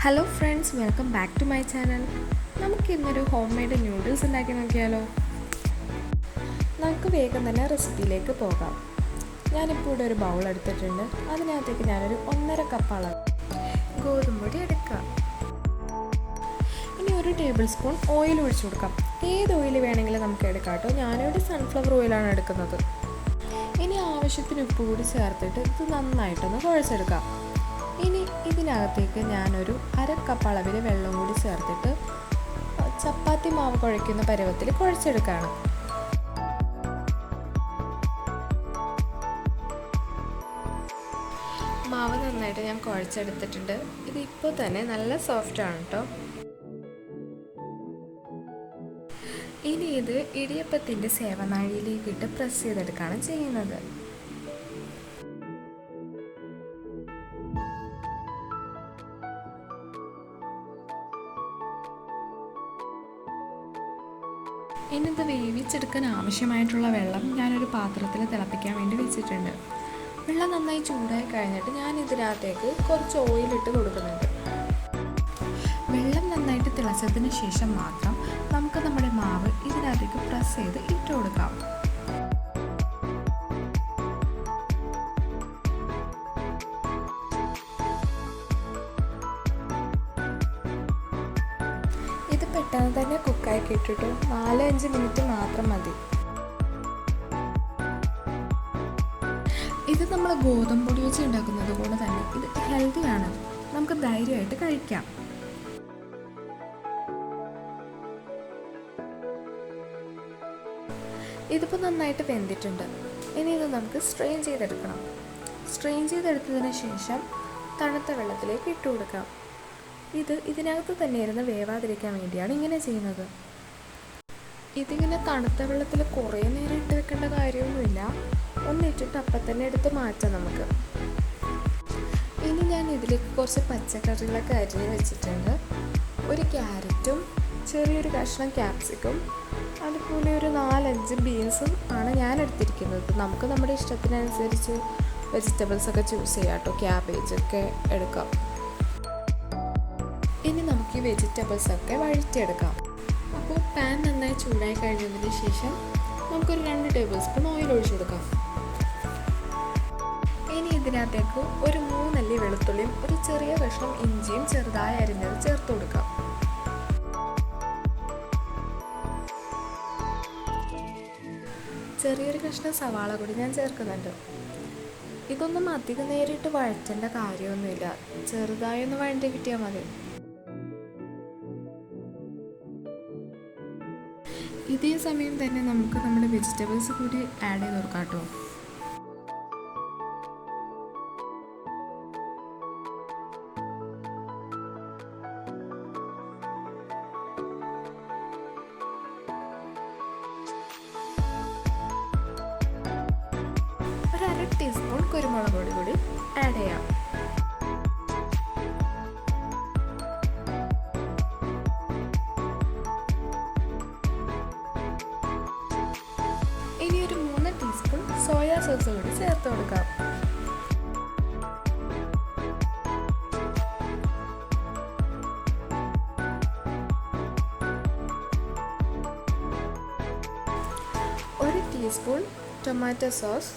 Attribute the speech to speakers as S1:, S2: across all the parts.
S1: Hello friends, welcome back to my channel. നമുക്കിന്നൊരു homemade noodles ഉണ്ടാക്കി നോക്കിയാലോ. നമുക്ക് വേഗം തന്നെ റെസിപ്പിയിലേക്ക് പോകാം. ഞാനിപ്പോൾ ഇവിടെ ഒരു ബൗൾ എടുത്തിട്ടുണ്ട്. അതിനകത്തേക്ക് ഞാനൊരു 1.5 കപ്പ് അളവ് ഗോതമ്പ് പൊടി എടുക്കാം. ഇനി 1 ടേബിൾ സ്പൂൺ ഓയിൽ ഒഴിച്ചു കൊടുക്കാം. ഏത് ഓയിൽ വേണമെങ്കിലും നമുക്ക് എടുക്കാം കേട്ടോ. ഞാനിവിടെ സൺഫ്ലവർ ഓയിലാണ് എടുക്കുന്നത്. ഇനി ആവശ്യത്തിന് ഉപ്പ് കൂടി ചേർത്തിട്ട് ഇത് നന്നായിട്ടൊന്ന് കുഴച്ചെടുക്കാം. ഇനി ഇതിനകത്തേക്ക് ഞാനൊരു 1/2 കപ്പ് അളവിൽ വെള്ളം കൂടി ചേർത്തിട്ട് ചപ്പാത്തി മാവ് കുഴയ്ക്കുന്ന പരുവത്തിൽ കുഴച്ചെടുക്കുകയാണ്. മാവ് നന്നായിട്ട് ഞാൻ കുഴച്ചെടുത്തിട്ടുണ്ട്. ഇത് ഇപ്പോൾ തന്നെ നല്ല സോഫ്റ്റ് ആണ് കേട്ടോ. ഇനി ഇത് ഇടിയപ്പത്തിൻ്റെ സേവനാഴിയിലേക്കിട്ട് പ്രസ് ചെയ്തെടുക്കുകയാണ് ചെയ്യുന്നത്. ഇനി ഇത് വേവിച്ചെടുക്കാൻ ആവശ്യമായിട്ടുള്ള വെള്ളം ഞാനൊരു പാത്രത്തിൽ തിളപ്പിക്കാൻ വേണ്ടി വെച്ചിട്ടുണ്ട്. വെള്ളം നന്നായി ചൂടായി കഴിഞ്ഞിട്ട് ഞാൻ ഇതിനകത്തേക്ക് കുറച്ച് ഓയിലിട്ട് കൊടുക്കുന്നുണ്ട്. വെള്ളം നന്നായിട്ട് തിളച്ചതിന് ശേഷം മാത്രം നമുക്ക് നമ്മുടെ മാവ് ഇതിനകത്തേക്ക് പ്രസ് ചെയ്ത് ഇട്ട് കൊടുക്കാം. ഇത് പെട്ടെന്ന് തന്നെ കുക്കായി കിട്ടിട്ടു. 4-5 മിനിറ്റ് മാത്രം മതി. ഇത് നമ്മൾ ഗോതമ്പ് പൊടി വെച്ച് ഉണ്ടാക്കുന്നത് കൊണ്ട് തന്നെ ഇത് ഹെൽത്തിയാണ്. നമുക്ക് ധൈര്യമായിട്ട് കഴിക്കാം. ഇതിപ്പോൾ നന്നായിട്ട് വെന്തിട്ടുണ്ട്. ഇനി ഇത് നമുക്ക് സ്ട്രെയിൻ ചെയ്തെടുക്കണം. സ്ട്രെയിൻ ചെയ്തെടുത്തതിന് ശേഷം തണുത്ത വെള്ളത്തിലേക്ക് ഇട്ട് കൊടുക്കാം. ഇതിനകത്ത് തന്നെ ഇരുന്ന് വേവാതിരിക്കാൻ വേണ്ടിയാണ് ഇങ്ങനെ ചെയ്യുന്നത്. ഇതിങ്ങനെ തണുത്ത വെള്ളത്തിൽ കുറേ നേരം ഇട്ട് വെക്കേണ്ട കാര്യമൊന്നുമില്ല. ഒന്നിട്ടിട്ട് അപ്പം തന്നെ എടുത്ത് മാറ്റാം നമുക്ക്. ഇനി ഞാൻ ഇതിലേക്ക് കുറച്ച് പച്ചക്കറികളൊക്കെ അരിഞ്ഞ് വെച്ചിട്ടുണ്ട്. ഒരു ക്യാരറ്റും ചെറിയൊരു കഷ്ണം ക്യാപ്സിക്കും അതുപോലെ ഒരു 4-5 ബീൻസും ആണ് ഞാൻ എടുത്തിരിക്കുന്നത്. നമുക്ക് നമ്മുടെ ഇഷ്ടത്തിനനുസരിച്ച് വെജിറ്റബിൾസൊക്കെ ചൂസ് ചെയ്യാം കേട്ടോ. ക്യാബേജൊക്കെ എടുക്കാം. ഇനി നമുക്ക് ഈ വെജിറ്റബിൾസൊക്കെ വഴറ്റിയെടുക്കാം. അപ്പോൾ പാൻ നന്നായി ചൂടായി കഴിഞ്ഞതിന് ശേഷം നമുക്കൊരു 2 ടേബിൾ സ്പൂൺ ഓയിൽ ഒഴിച്ചു കൊടുക്കാം. ഇനി ഇതിനകത്തേക്ക് ഒരു 3 അല്ലി വെളുത്തുള്ളിയും ഒരു ചെറിയ കഷ്ണം ഇഞ്ചിയും ചെറുതായി അരിഞ്ഞത് ചേർത്ത് കൊടുക്കാം. ചെറിയൊരു കഷ്ണം സവാള കൂടി ഞാൻ ചേർക്കുന്നുണ്ട്. ഇതൊന്നും അധികം നേരിട്ട് വഴറ്റേണ്ട കാര്യമൊന്നുമില്ല. ചെറുതായി ഒന്ന് വഴറ്റി കിട്ടിയാൽ മതി. ഇതേ സമയം തന്നെ നമുക്ക് നമ്മുടെ വെജിറ്റബിൾസ് കൂടി ആഡ് ചെയ്ത് കൊടുക്കാം കേട്ടോ. ഒരു 1/2 ടീസ്പൂൺ കുരുമുളക് പൊടി കൂടി ആഡ് ചെയ്യാം. ഇനി ഒരു 3 ടീസ്പൂൺ സോയാ സോസ് കൂടി ചേർത്ത് കൊടുക്കാം. ഒരു teaspoon tomato sauce,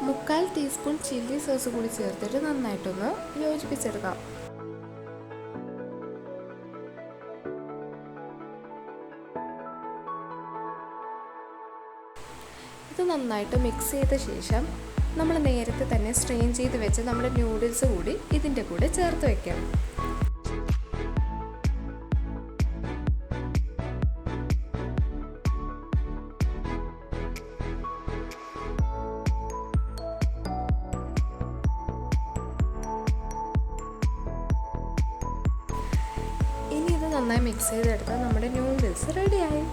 S1: 1/4 teaspoon chilli sauce കൂടി ചേർത്തിട്ട് നന്നായിട്ടൊന്ന് യോജിപ്പിച്ചെടുക്കാം. ഇത് നന്നായിട്ട് മിക്സ് ചെയ്ത ശേഷം നമ്മൾ നേരത്തെ തന്നെ സ്ട്രെയിൻ ചെയ്ത് വെച്ച് നമ്മുടെ ന്യൂഡിൽസ് കൂടി ഇതിൻ്റെ കൂടെ ചേർത്ത് വയ്ക്കാം. ഇനി ഇത് നന്നായി മിക്സ് ചെയ്തെടുത്താൽ നമ്മുടെ ന്യൂഡിൽസ് റെഡിയായി.